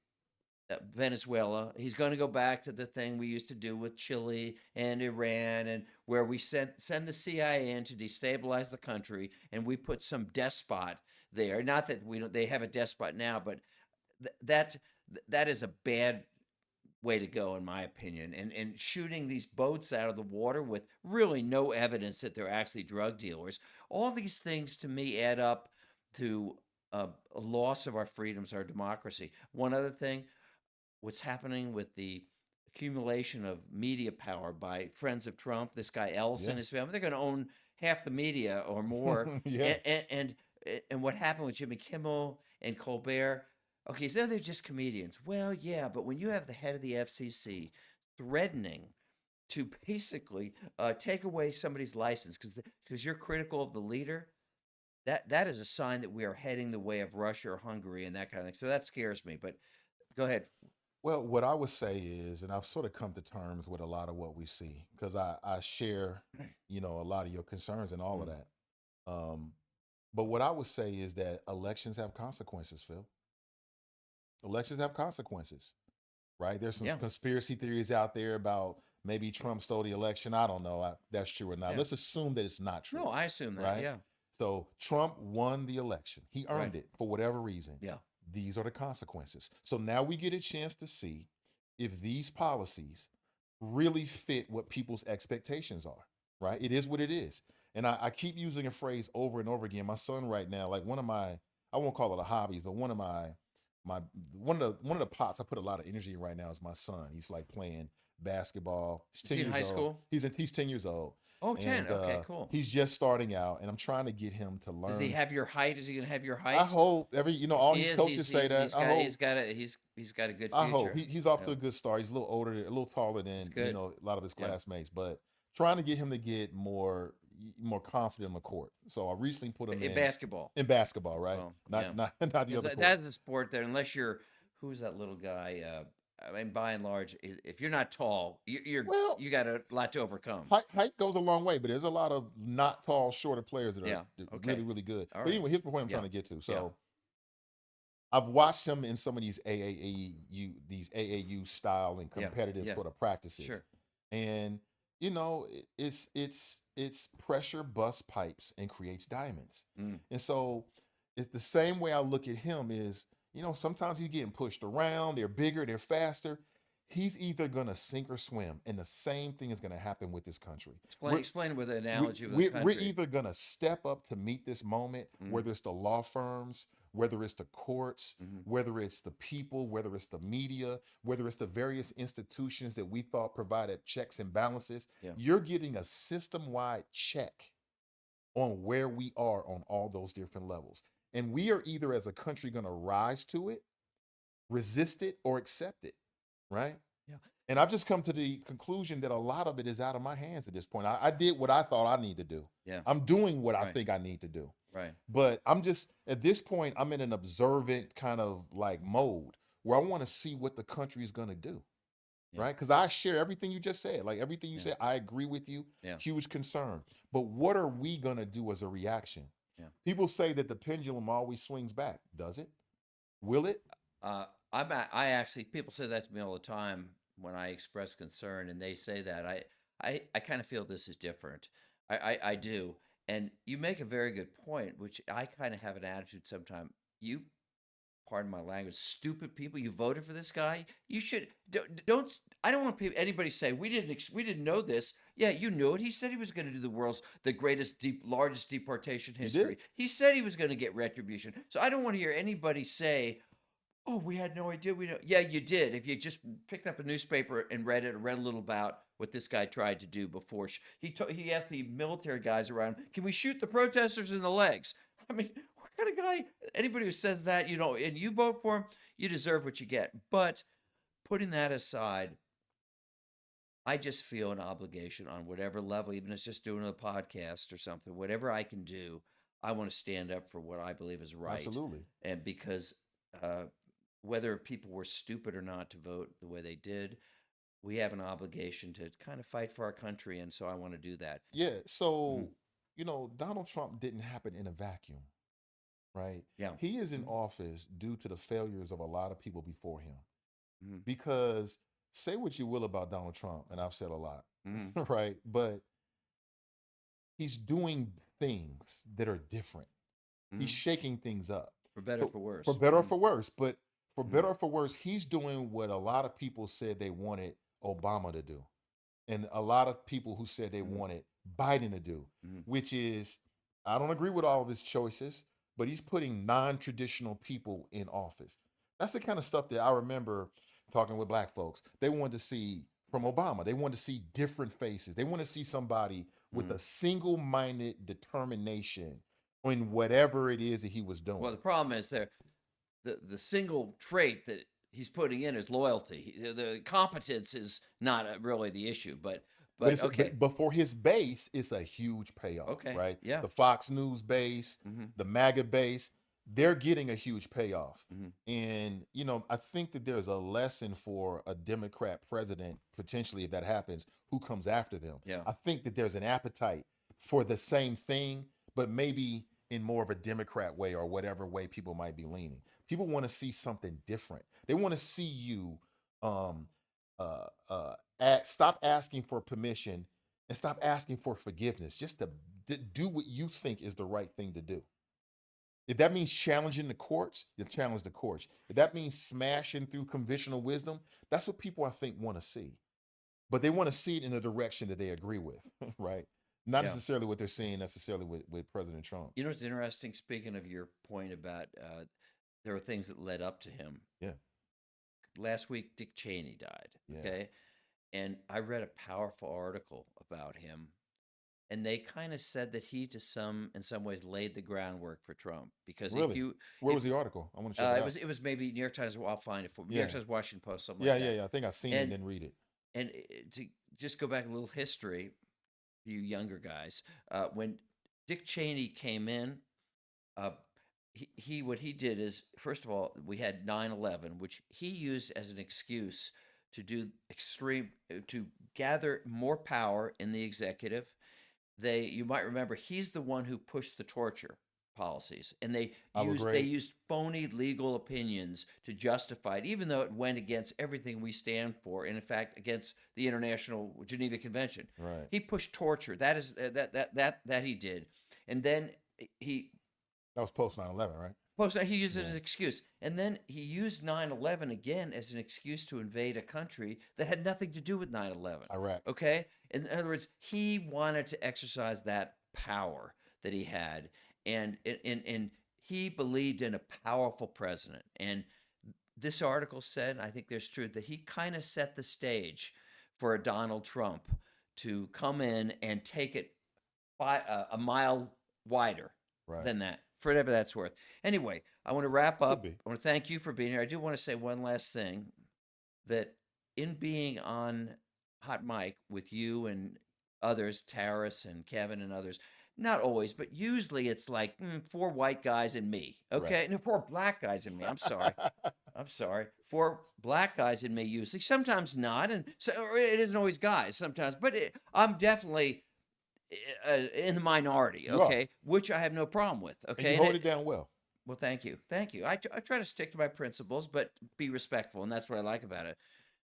Venezuela. He's going to go back to the thing we used to do with Chile and Iran, and where we send the CIA in to destabilize the country, and we put some despot there. Not that they have a despot now, but that is a bad way to go, in my opinion. And shooting these boats out of the water with really no evidence that they're actually drug dealers. All these things to me add up to a loss of our freedoms, our democracy. One other thing, what's happening with the accumulation of media power by friends of Trump, this guy Ellison, Yeah. his family, they're going to own half the media or more. Yeah. And what happened with Jimmy Kimmel and Colbert? Okay, so they're just comedians. Well, yeah, but when you have the head of the FCC threatening to basically take away somebody's license because you're critical of the leader, that is a sign that we are heading the way of Russia or Hungary and that kind of thing. So that scares me. But Go ahead. Well, what I would say is, and I've sort of come to terms with a lot of what we see because I share, a lot of your concerns and all of Mm. that. Um, but what I would say is that elections have consequences, Phil. Elections have consequences, right? There's some Yeah. conspiracy theories out there about maybe Trump stole the election. I don't know if that's true or not. Yeah. Let's assume that it's not No, true, I assume that. right? Yeah. So Trump won the election. He Right. earned it for whatever reason. Yeah. These are the consequences. So now we get a chance to see if these policies really fit what people's expectations are, right? It is what it is. And I keep using a phrase over and over again. My son right now, like one of my, I won't call it a hobbies, but my one of the pots I put a lot of energy in right now is my son. He's like playing basketball. He's Is 10 he in years high old. school? He's 10 years old. Oh, 10. And Okay, cool. he's just starting out, and I'm trying to get him to Does he learn. have your height? Is he going to have your I height? hope all He these is. coaches say that. He's I got hope. he's got a good I hope future. he's off Yeah. to a good start. He's a little older, a little taller than It's good. a lot of his Yeah. classmates, but trying to get him to get more confident on the court. So I recently put him In in basketball. basketball, right? Well, Not yeah. not not the Because other court. that's a sport that unless you're who's that little guy? I mean, by and large, if you're not tall, Well, you got a lot to overcome. height goes a long way, but there's a lot of not tall, shorter players that are Yeah. really, Okay. really good. All But right. anyway, here's the point I'm Yeah. trying to get to. Yeah. So I've watched him in some of these AAU style and Yeah. competitive Yeah. sort of practices. Sure. And it's pressure busts pipes and creates diamonds. Mm. And so it's the same way I look at him is, sometimes he's getting pushed around, they're bigger, they're faster. He's either gonna sink or swim. And the same thing is gonna happen with this country. Explain with an we, analogy with a we're country. either going to step up to meet this moment, Mm. whether it's the law firms, whether it's the courts, Mhm. whether it's the people, whether it's the media, whether it's the various institutions that we thought provided checks and balances. Yeah. You're getting a system-wide check on where we are on all those different levels. And we are either as a country going to rise to it, resist it, or accept it, right? Yeah. And I've just come to the conclusion that a lot of it is out of my hands at this point. I did what I thought I need to do. Yeah. I'm doing what I Right. think I need to do. Right. But I'm just, at this point, I'm in an observant kind of like mode where I want to see what the country is going to do. Yeah. Right. Because I share everything you just said. Like everything you Yeah. said, I agree with you. Yeah. Huge concern. But what are we going to do as a reaction? Yeah. People say that the pendulum always swings back. Does it? Will it? I actually people say that to me all the time when I express concern, and they say that I kind of feel this is different. I do, and you make a very good point, which I kind of have an attitude sometimes. You, pardon my language, stupid people. You voted for this guy. You should don't. I don't want anybody to say we didn't know this. Yeah, you knew it. He said he was going to do the greatest, largest deportation He did. history. He said he was going to get retribution. So I don't want to hear anybody say, "Oh, we had no idea." We know. Yeah, you did. If you just picked up a newspaper and read it, or read a little about what this guy tried to do before he asked the military guys around, "Can we shoot the protesters in the legs?" I mean, what kind of guy? Anybody who says that, and you vote for him, you deserve what you get. But putting that aside, I just feel an obligation on whatever level, even if it's just doing a podcast or something, whatever I can do, I want to stand up for what I believe is right. Absolutely. And because whether people were stupid or not to vote the way they did, we have an obligation to kind of fight for our country. And so I want to do that. Yeah. Mhm. So, Donald Trump didn't happen in a vacuum, right? Yeah. He is in Mhm. office due to the failures of a lot of people before him. Mhm. Because say what you will about Donald Trump, and I've said a lot, Mhm. right? But he's doing things that are different. He's Mhm. shaking things up. For better or So, for worse. for better or Mhm. for worse. But for Mhm. better or for worse, he's doing what a lot of people said they wanted Obama to do. And a lot of people who said they Mhm. wanted Biden to do, Mhm. which is, I don't agree with all of his choices, but he's putting non-traditional people in office. That's the kind of stuff that I remember talking with black folks. They wanted to see from Obama. They wanted to see different faces. They want to see somebody with Mhm. a single-minded determination in whatever it is that he was Well, doing. the problem is the single trait that he's putting in is loyalty. The competence is not really the issue, but But okay. but for his base, it's a huge payoff, Okay. right? Yeah. The Fox News base, Mhm. the MAGA base, they're getting a huge payoff. Mhm. And, I think that there's a lesson for a Democrat president, potentially, if that happens, who comes after them. Yeah. I think that there's an appetite for the same thing, but maybe in more of a Democrat way or whatever way people might be leaning. People want to see something different. They want to see you um, stop asking for permission and stop asking for forgiveness, just to do what you think is the right thing to do. If that means challenging the courts, you challenge the courts. If that means smashing through conventional wisdom, that's what people, I think, want to see. But they want to see it in a direction that they agree with, right? Not Yeah. necessarily what they're seeing necessarily with President Trump. You know what's interesting? Speaking of your point about there were things that led up to him. Yeah. Last week, Dick Cheney died. Yeah. Okay. And I read a powerful article about him. And they kind of said that he, in some ways, laid the groundwork for Trump because Really? Where was the article? I want to check it out. it was maybe New York Times. I'll find it for New York Yeah. Times, Washington Post, something Yeah, like that. yeah. I think I've seen it and didn't read it. And to just go back a little history, you younger guys, when Dick Cheney came in, what he did is, first of all, we had 9/11, which he used as an excuse to do to gather more power in the executive. You might remember, he's the one who pushed the torture policies, and they used phony legal opinions to justify it, even though it went against everything we stand for, and in fact against the International Geneva Convention. Right. He pushed torture. That is that he did, and then that was post 9/11, right? he used it as an excuse, and then he used 9/11 again as an excuse to invade a country that had nothing to do with 9/11. Iraq. Okay, in other words, he wanted to exercise that power that he had, and he believed in a powerful president. And this article said, and I think there's truth, that he kind of set the stage for a Donald Trump to come in and take it by a mile wider than that, for whatever that's worth. Anyway, I want to wrap up. I want to thank you for being here. I do want to say one last thing, that in being on Hot Mic with you and others, Taris and Kevin and others, not always, but usually it's like 4 white guys and me. Okay, no, 4 black guys and me. I'm sorry. I'm sorry. 4 black guys and me usually. Sometimes not, and so it isn't always guys sometimes. But I'm definitely in the minority. Okay, which I have no problem with. Okay, and you hold it down well. Well, thank you. I try to stick to my principles, but be respectful, and that's what I like about it.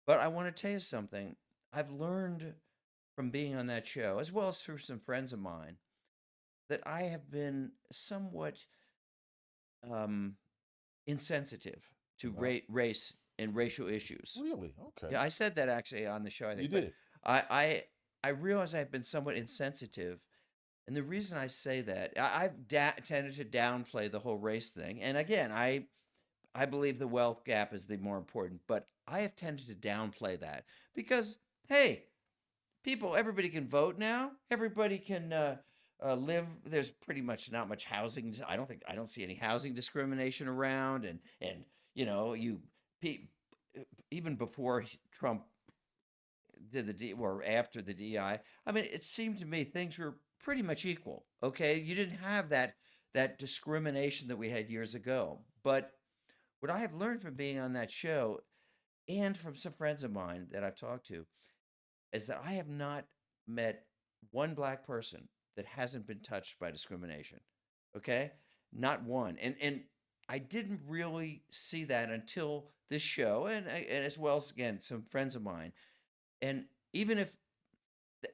But I want to tell you something. I've learned from being on that show, as well as through some friends of mine, that I have been somewhat insensitive to race and racial issues. Really? Okay. Yeah, I said that actually on the show, I think. You did. I realize I've been somewhat insensitive. And the reason I say that, I've tended to downplay the whole race thing. And again, I believe the wealth gap is the more important, but I have tended to downplay that because, hey, everybody can vote now. Everybody can live. There's pretty much not much housing. I don't see any housing discrimination around. And even before Trump did or after the DI, I mean, it seemed to me things were pretty much equal. Okay, you didn't have that discrimination that we had years ago. But what I have learned from being on that show and from some friends of mine that I've talked to is that I have not met one black person that hasn't been touched by discrimination. Okay, not one. And I didn't really see that until this show, and as well as, again, some friends of mine. And even if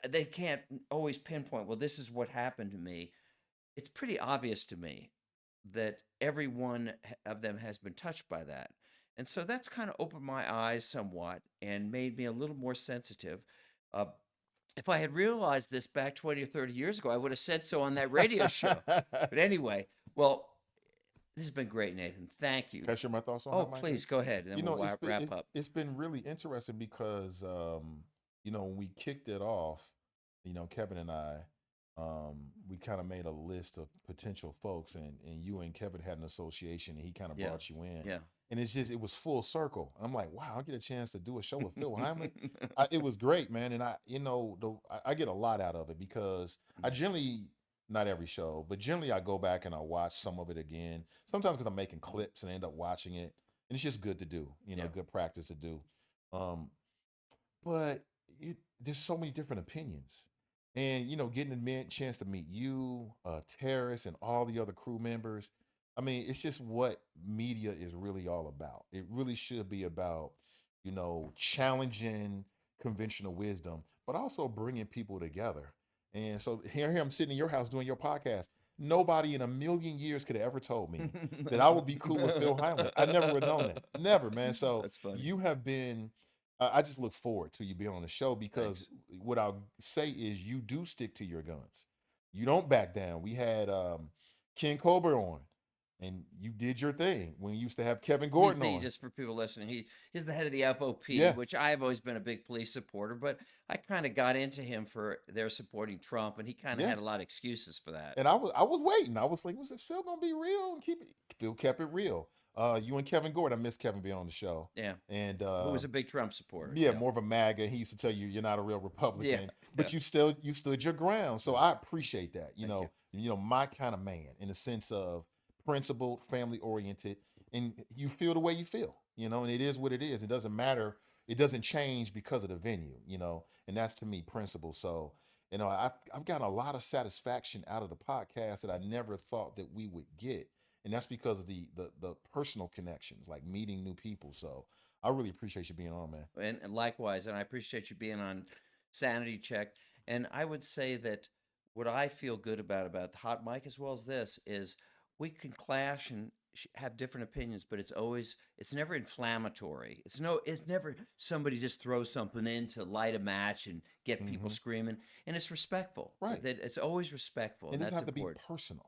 they can't always pinpoint, well, this is what happened to me, it's pretty obvious to me that every one of them has been touched by that. And so that's kind of opened my eyes somewhat and made me a little more sensitive. If I had realized this back 20 or 30 years ago, I would have said so on that radio show. But anyway, well, this has been great, Nathan. Thank you. Can I share my thoughts on Oh, that, Mike? please, go ahead, and then we'll wrap up. It's been really interesting because, when we kicked it off, Kevin and I, we kind of made a list of potential folks, and you and Kevin had an association, and he kind of brought you in. Yeah. And it was full circle. I'm like, wow, I get a chance to do a show with Phil Heimlich. It was great, man. And I get a lot out of it because I generally not every show, but generally I go back and I watch some of it again. Sometimes because I'm making clips and I end up watching it, and it's just good to do. Yeah. Good practice to do. Um, but there's so many different opinions, and getting the chance to meet you, Terrace, and all the other crew members. I mean, it's just what media is really all about. It really should be about, challenging conventional wisdom, but also bringing people together. And so here I'm sitting in your house doing your podcast. Nobody in a million years could have ever told me that I would be cool with Phil Heimlich. I never would have known that. Never, man. So That's funny. you have been, I just look forward to you being on the show because Thanks. what I'll say is you do stick to your guns. You don't back down. We had Ken Colbert on, and you did your thing when you used to have Kevin Gordon on. Just for people listening, he's the head of the FOP, Yeah. which I've always been a big police supporter, but I kind of got into him for their supporting Trump, and he kind of Yeah. had a lot of excuses for that. And I was waiting. I was like, was it still gonna be real? And keep it. Phil kept it real. You and Kevin Gordon, I miss Kevin being on the show. Yeah. And Who was a big Trump supporter. yeah, more of a MAGA. He used to tell you you're not a real Republican, but Yeah. you stood your ground. So I appreciate that. Thank My kind of man in the sense of principled, family oriented, and you feel the way you feel. And it is what it is. It doesn't matter. It doesn't change because of the venue. And that's to me principle. So I've gotten a lot of satisfaction out of the podcast that I never thought that we would get. And that's because of the personal connections, like meeting new people. So I really appreciate you being on, man. And likewise, and I appreciate you being on Sanity Check. And I would say that what I feel good about the hot mic as well as this is we can clash and have different opinions, but it's never inflammatory. It's never somebody just throws something in to light a match and get people screaming. And it's respectful. Right. That it's always respectful. And it doesn't that's have to important. be personal.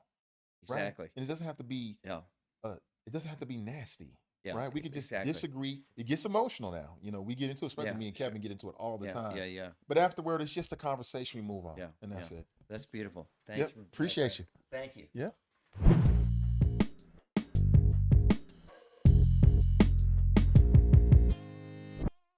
Exactly. Right? And it doesn't have to be it doesn't have to be nasty. Yeah, right? We could just exactly. disagree. It gets emotional now. We get into it, especially Yeah, me and Kevin get into it all the time. Yeah. But afterward, it's just a conversation. We move on. Yeah, And that's it. That's beautiful. Thanks. Yep. Appreciate you. Thank you. Yeah.